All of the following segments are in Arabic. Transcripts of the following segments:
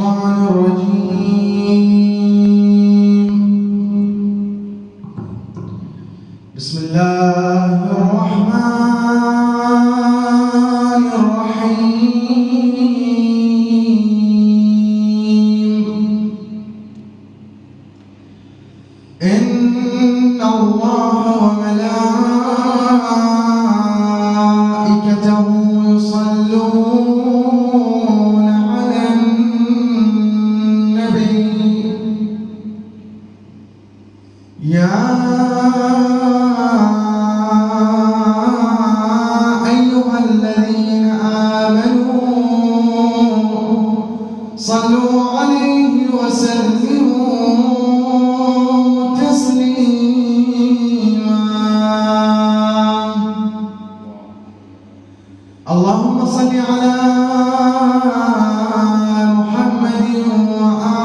الشيطان الرجيم. بسم الله الرحمن الرحيم. إن الله وملائكته يصلون على النبي يا أيها الذين آمنوا صلوا عليه وسلموا تسليما. اللهم صل على محمد وآل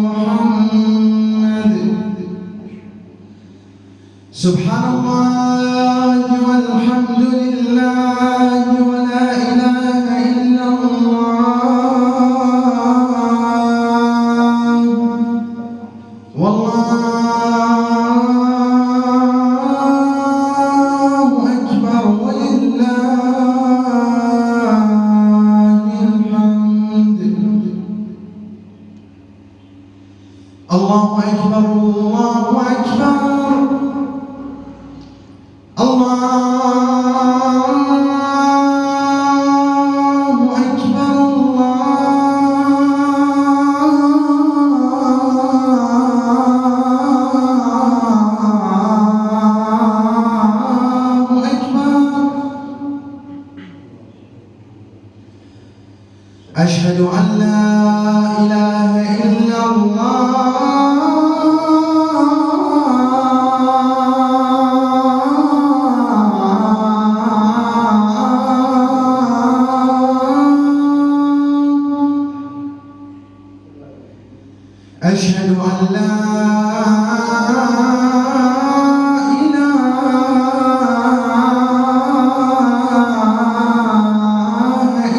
محمد. سبحان الله والحمد لله ولا إله إلا الله والله أكبر ولله الحمد. الله أكبر الله أكبر الله أكبر الله أكبر. أشهد أن لا إله إلا الله أشهد أن لا إله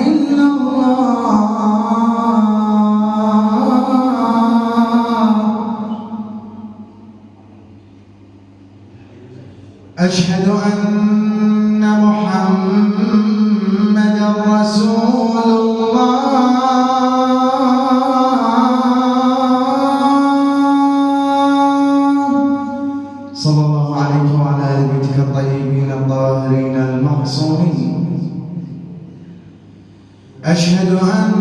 إلا الله. أشهد أن محمدًا رسول الله. صلى الله عليك وعلى آل بيتك الطيبين الطاهرين المعصومين. أشهد أن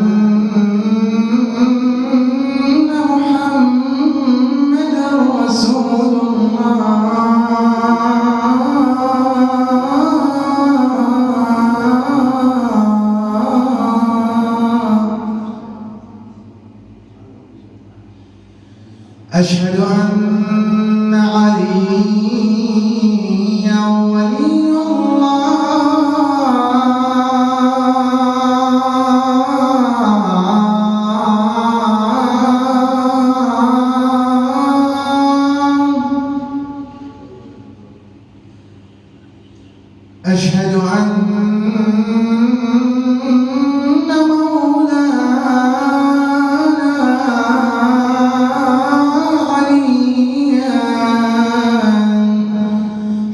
محمدًا رسول الله. أشهد أن عليا ولي الله. أشهد أن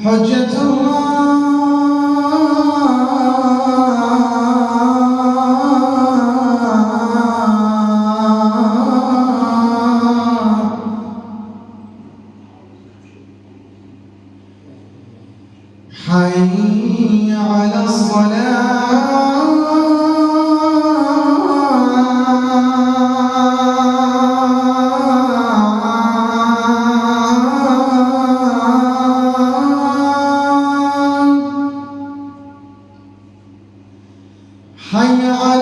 حجة الله. حي على الصلاة. حي على